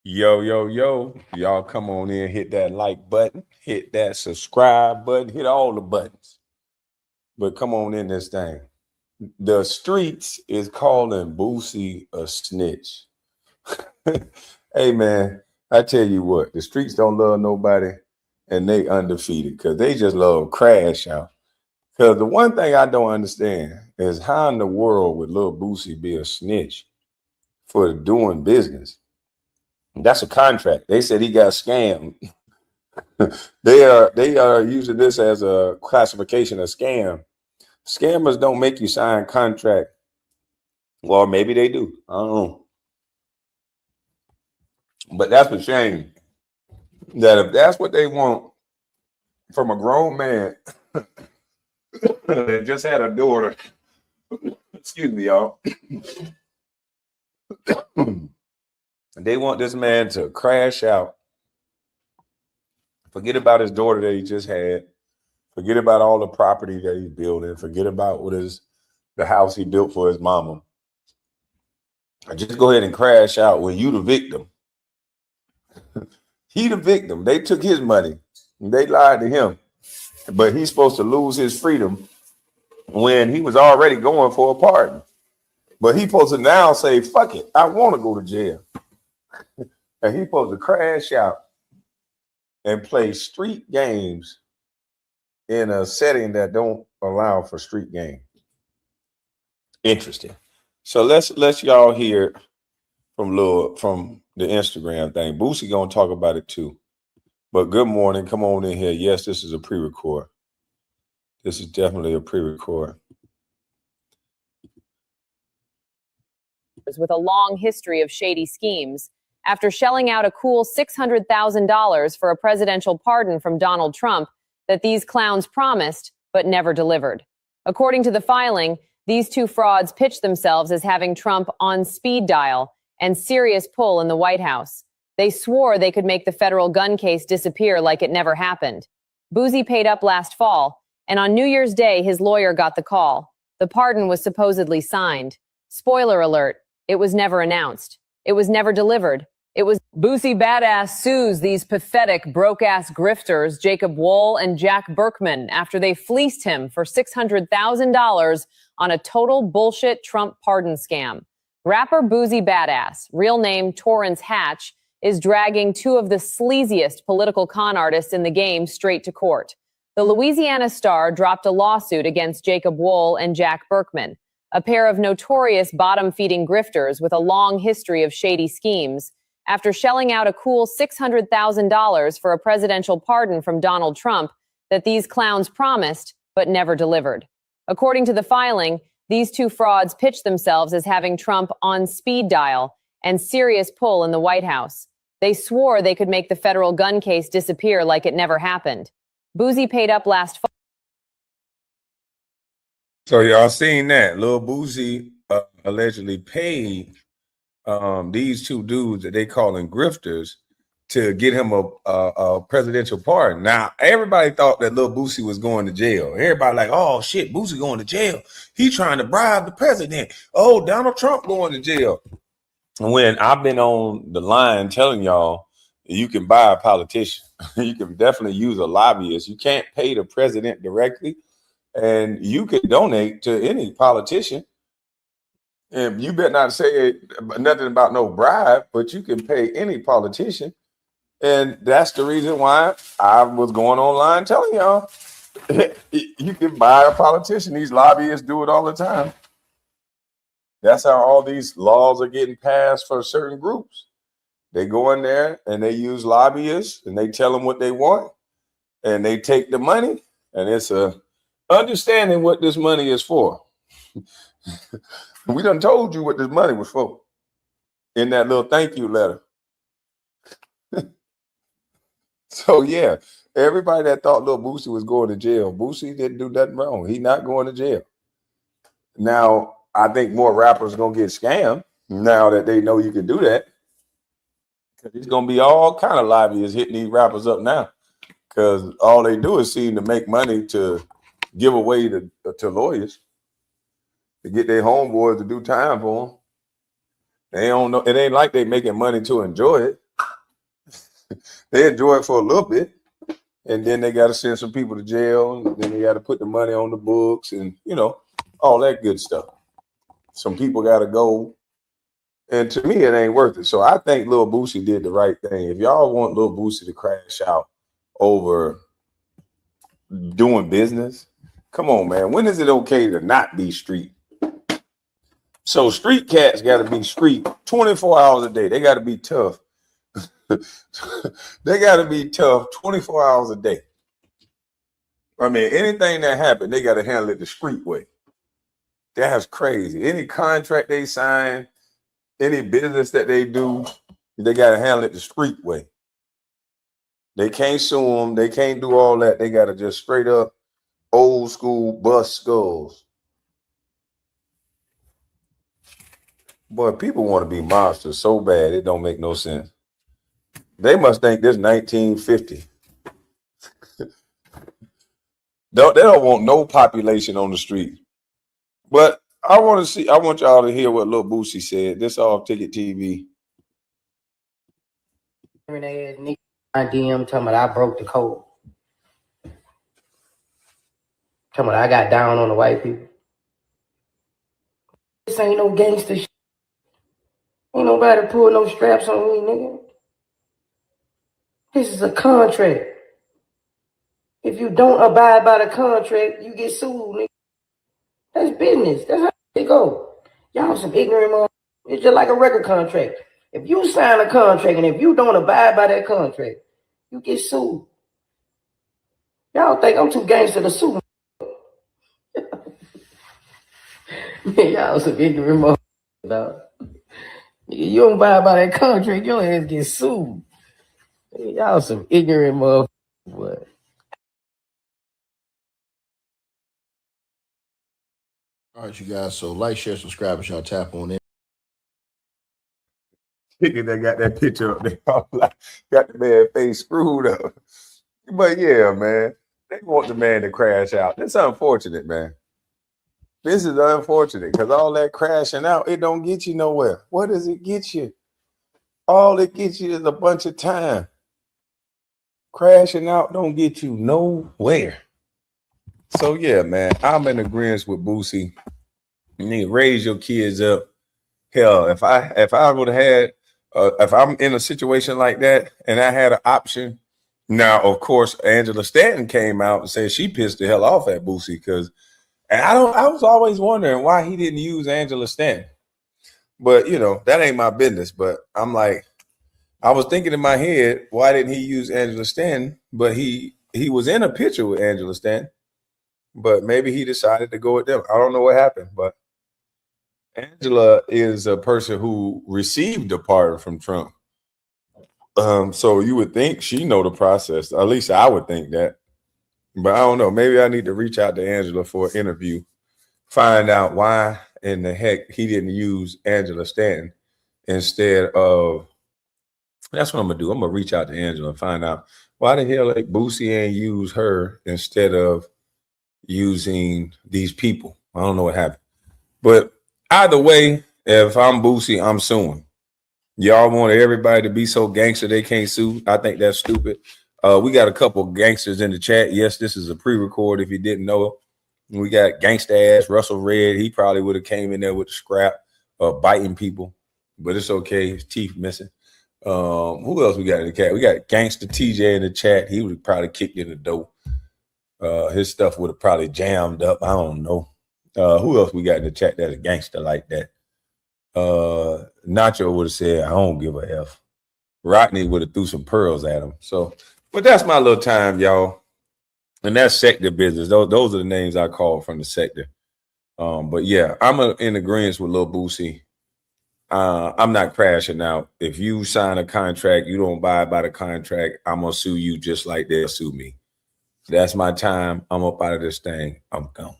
Yo, yo, yo. Y'all come on in, hit that like button, hit that subscribe button, hit all the buttons. But come on in this thing. The streets is calling Boosie a snitch. Hey man, I tell you what, the streets don't love nobody and they undefeated because they just love crash out. Because the one thing I don't understand is how in the world would Lil Boosie be a snitch for doing business? That's a contract. They said he got scammed. They are using this as a classification of scam. Scammers don't make you sign contract. Well, maybe they do. I don't know. But that's a shame that if that's what they want from a grown man that just had a daughter, excuse me, y'all. They want this man to crash out, forget about his daughter that he just had, forget about all the property that he's building, forget about the house he built for his mama. Just go ahead and crash out when you the victim. He the victim. They took his money. They lied to him. But he's supposed to lose his freedom when he was already going for a pardon. But he's supposed to now say, fuck it, I want to go to jail. And he's supposed to crash out and play street games in a setting that don't allow for street game. Interesting. So let's y'all hear from the Instagram thing. Boosie gonna talk about it too. But good morning. Come on in here. Yes, this is a pre-record. This is definitely a pre-record. With a long history of shady schemes, after shelling out a cool $600,000 for a presidential pardon from Donald Trump that these clowns promised but never delivered. According to the filing, these two frauds pitched themselves as having Trump on speed dial and serious pull in the White House. They swore they could make the federal gun case disappear like it never happened. Boosie paid up last fall, and on New Year's Day, his lawyer got the call. The pardon was supposedly signed. Spoiler alert, it was never announced. It was never delivered. It was Boosie Badass sues these pathetic, broke-ass grifters, Jacob Wohl and Jack Berkman, after they fleeced him for $600,000 on a total bullshit Trump pardon scam. Rapper Boosie Badass, real name Torrance Hatch, is dragging two of the sleaziest political con artists in the game straight to court. The Louisiana star dropped a lawsuit against Jacob Wohl and Jack Berkman, a pair of notorious bottom-feeding grifters with a long history of shady schemes, after shelling out a cool $600,000 for a presidential pardon from Donald Trump that these clowns promised but never delivered. According to the filing, these two frauds pitched themselves as having Trump on speed dial and serious pull in the White House. They swore they could make the federal gun case disappear like it never happened. Boosie paid up last fall. So y'all seen that? Lil Boosie allegedly paid these two dudes that they calling grifters to get him a presidential pardon. Now, everybody thought that Lil Boosie was going to jail. Everybody like, oh shit, Boosie going to jail. He trying to bribe the president. Oh, Donald Trump going to jail. When I've been on the line telling y'all you can buy a politician. You can definitely use a lobbyist. You can't pay the president directly, and you can donate to any politician. And you better not say nothing about no bribe, but you can pay any politician. And that's the reason why I was going online telling y'all you can buy a politician. These lobbyists do it all the time. That's how all these laws are getting passed for certain groups. They go in there and they use lobbyists and they tell them what they want and they take the money, and it's a understanding what this money is for. We done told you what this money was for in that little thank you letter. So yeah, everybody that thought Lil Boosie was going to jail, Boosie didn't do nothing wrong. He's not going to jail. Now, I think more rappers are going to get scammed now that they know you can do that. Because there's going to be all kind of lobbyists hitting these rappers up now. Because all they do is seem to make money to give away to lawyers, to get their homeboys to do time for them. They don't know. It ain't like they making money to enjoy it. They enjoy it for a little bit, and then they got to send some people to jail, and then they got to put the money on the books, and all that good stuff. Some people got to go, and to me, it ain't worth it. So I think Lil Boosie did the right thing. If y'all want Lil Boosie to crash out over doing business, come on, man. When is it okay to not be street? So street cats got to be street 24 hours a day. They got to be tough. They got to be tough 24 hours a day. I mean, anything that happened, they got to handle it the street way. That's crazy. Any contract they sign, any business that they do, they got to handle it the street way. They can't sue them. They can't do all that. They got to just straight up old school bust skulls. Boy, people want to be monsters so bad, it don't make no sense. They must think this 1950. They don't want no population on the street. But I want y'all to hear what Lil Boosie said. This off Ticket TV. My DM talking about I broke the code. Talking about I got down on the white people. This ain't no gangster shit. Ain't nobody pull no straps on me, nigga. This is a contract. If you don't abide by the contract, you get sued, nigga. That's business. That's how it go. Y'all some ignorant motherfuckers. It's just like a record contract. If you sign a contract and if you don't abide by that contract, you get sued. Y'all think I'm too gangster to sue. Y'all some ignorant motherfuckers, dog. You don't abide by that contract, your ass get sued. Y'all some ignorant motherfuckers. What? All right, you guys. So like, share, subscribe, and y'all tap on it. Nigga that got that picture up there, got the man face screwed up. But yeah, man, they want the man to crash out. That's unfortunate, man. This is unfortunate because all that crashing out, it don't get you nowhere. What does it get you? All it gets you is a bunch of time. Crashing out don't get you nowhere. So yeah, man, I'm in agreement with Boosie. You need to raise your kids up. Hell, if I would have had, if I'm in a situation like that and I had an option, now of course Angela Stanton came out and said she pissed the hell off at Boosie I was always wondering why he didn't use Angela Stanton, but that ain't my business. But I'm like, I was thinking in my head, why didn't he use Angela Stanton? But he was in a picture with Angela Stanton, but maybe he decided to go with them. I don't know what happened, but Angela is a person who received a pardon from Trump. So you would think she know the process. At least I would think that. But I don't know. Maybe I need to reach out to Angela for an interview, find out why in the heck he didn't use Angela Stanton instead of. That's what I'm gonna do. I'm gonna reach out to Angela and find out why the hell Boosie ain't use her instead of using these people. I don't know what happened. But either way, if I'm Boosie, I'm suing. Y'all want everybody to be so gangster they can't sue? I think that's stupid. We got a couple gangsters in the chat. Yes, this is a pre-record if you didn't know. We got gangsta ass Russell Red. He probably would have came in there with the scrap biting people, but it's okay. His teeth missing. Who else we got in the chat? We got Gangsta TJ in the chat. He would have probably kicked in the door. His stuff would have probably jammed up. I don't know. Who else we got in the chat that's a gangster like that? Nacho would have said, I don't give a F. Rodney would have threw some pearls at him. So, but that's my little time, y'all. And that's sector business. Those are the names I called from the sector. But yeah, I'm in agreement with Lil Boosie. I'm not crashing out. If you sign a contract, you don't abide by the contract, I'm gonna sue you just like they'll sue me. That's my time. I'm up out of this thing. I'm gone.